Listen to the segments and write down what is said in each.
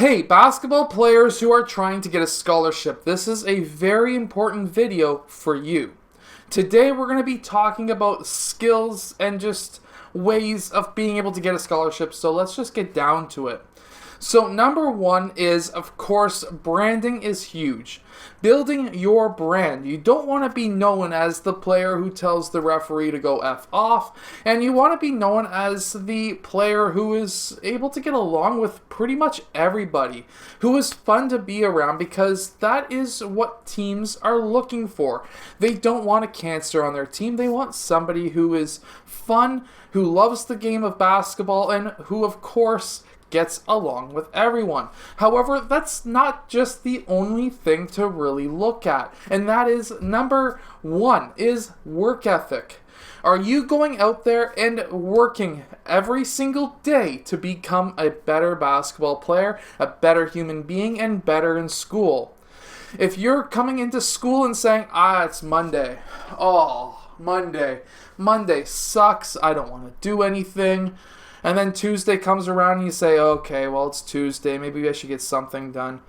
Hey, basketball players who are trying to get a scholarship, this is a very important video for you. Today we're going to be talking about skills and just ways of being able to get a scholarship, so let's just get down to it. So number one is, of course, branding is huge. Building your brand. You don't want to be known as the player who tells the referee to go F off, and you want to be known as the player who is able to get along with pretty much everybody, who is fun to be around, because that is what teams are looking for. They don't want a cancer on their team. They want somebody who is fun, who loves the game of basketball, and who, of course, gets along with everyone. However, that's not just the only thing to really look at. And that is number one is work ethic. Are you going out there and working every single day to become a better basketball player, a better human being, and better in school? If you're coming into school and saying, it's Monday. Monday sucks. I don't want to do anything. And then Tuesday comes around and you say, okay, well, it's Tuesday. Maybe I should get something done.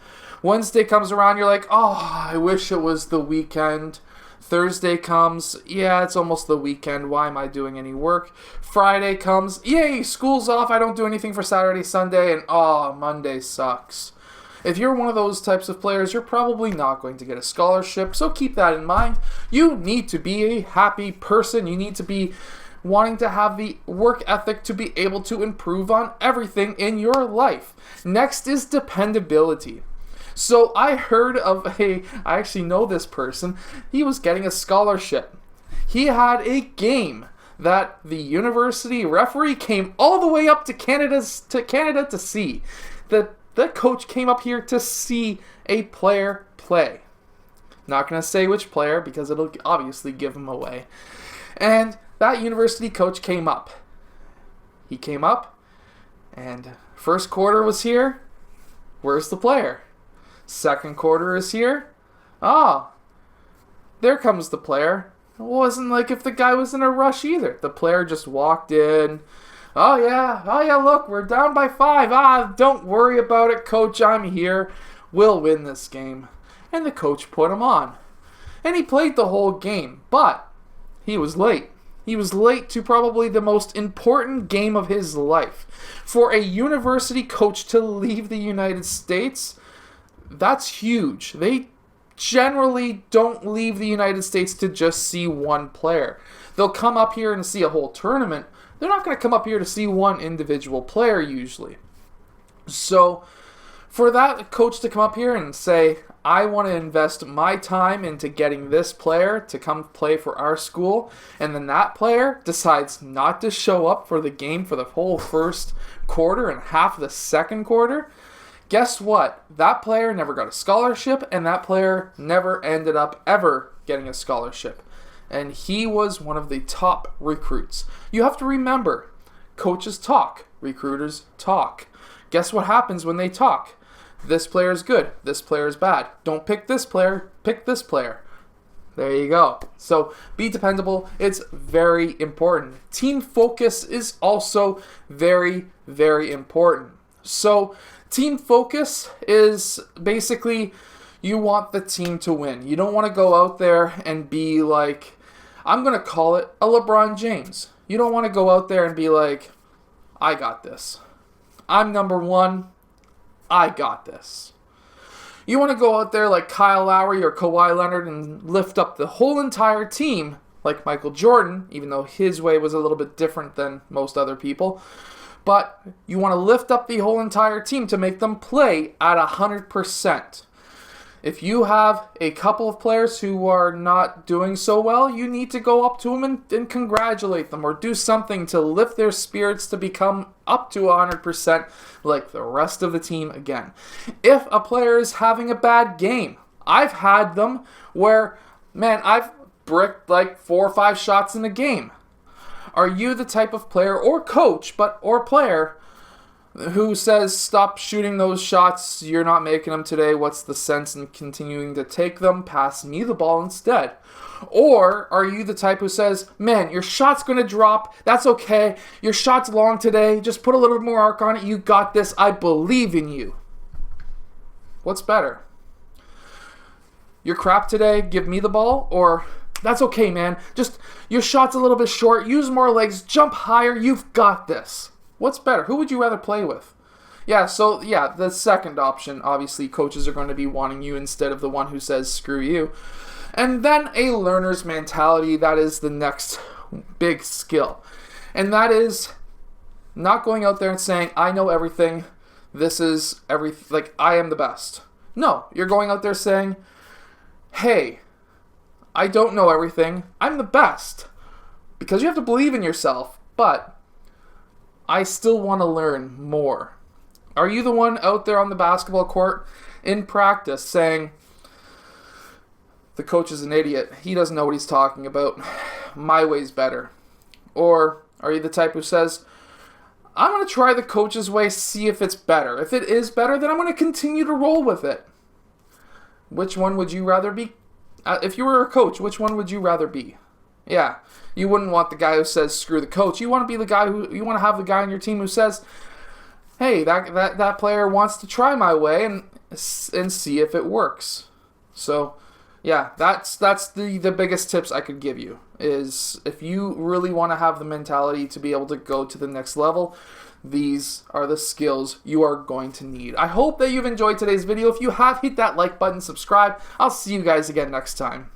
Wednesday comes around, you're like, I wish it was the weekend. Thursday comes, it's almost the weekend. Why am I doing any work? Friday comes, yay, school's off. I don't do anything for Saturday, Sunday, and Monday sucks. If you're one of those types of players, you're probably not going to get a scholarship, so keep that in mind. You need to be a happy person. You need to be wanting to have the work ethic to be able to improve on everything in your life. Next is dependability. So I heard of I actually know this person. He was getting a scholarship. He had a game that the university referee came all the way up to Canada to see. The coach came up here to see a player play. Not going to say which player because it'll obviously give him away. And that university coach came up. He came up, and first quarter was here. Where's the player? Second quarter is here. There comes the player. It wasn't like if the guy was in a rush either. The player just walked in. Oh yeah, look, we're down by 5. Don't worry about it, coach, I'm here. We'll win this game. And the coach put him on. And he played the whole game, but he was late. He was late to probably the most important game of his life. For a university coach to leave the United States, that's huge. They generally don't leave the United States to just see one player. They'll come up here and see a whole tournament. They're not going to come up here to see one individual player usually. So for that coach to come up here and say, I want to invest my time into getting this player to come play for our school, and then that player decides not to show up for the game for the whole first quarter and half of the second quarter, guess what? That player never got a scholarship, and that player never ended up ever getting a scholarship. And he was one of the top recruits. You have to remember, coaches talk, recruiters talk. Guess what happens when they talk? This player is good. This player is bad. Don't pick this player. Pick this player. There you go. So be dependable. It's very important. Team focus is also very, very important. So team focus is basically you want the team to win. You don't want to go out there and be like, I'm going to call it a LeBron James. You don't want to go out there and be like, I got this. I'm number one. I got this. You want to go out there like Kyle Lowry or Kawhi Leonard and lift up the whole entire team like Michael Jordan, even though his way was a little bit different than most other people. But you want to lift up the whole entire team to make them play at 100%. If you have a couple of players who are not doing so well, you need to go up to them and congratulate them or do something to lift their spirits to become up to 100% like the rest of the team again. If a player is having a bad game, I've had them where, I've bricked like 4 or 5 shots in a game. Are you the type of player or coach, or player who says, stop shooting those shots, you're not making them today, what's the sense in continuing to take them, pass me the ball instead? Or are you the type who says, your shot's going to drop, that's okay, your shot's long today, just put a little bit more arc on it, you got this, I believe in you. What's better? You're crap today, give me the ball, or that's okay, man. Just your shot's a little bit short, use more legs, jump higher, you've got this. What's better? Who would you rather play with? The second option, obviously, coaches are going to be wanting you instead of the one who says screw you. And then a learner's mentality, that is the next big skill. And that is not going out there and saying, I know everything, this is everything, like, I am the best. No, you're going out there saying, hey, I don't know everything, I'm the best. Because you have to believe in yourself, but I still want to learn more. Are you the one out there on the basketball court in practice saying, the coach is an idiot, he doesn't know what he's talking about, my way's better? Or are you the type who says, I'm going to try the coach's way, see if it's better. If it is better, then I'm going to continue to roll with it. Which one would you rather be? If you were a coach, which one would you rather be? Yeah, you wouldn't want the guy who says screw the coach. You want to be the guy you want to have the guy on your team who says, hey, that player wants to try my way and see if it works. So, yeah, that's the biggest tips I could give you, is if you really want to have the mentality to be able to go to the next level, these are the skills you are going to need. I hope that you've enjoyed today's video. If you have, hit that like button, subscribe. I'll see you guys again next time.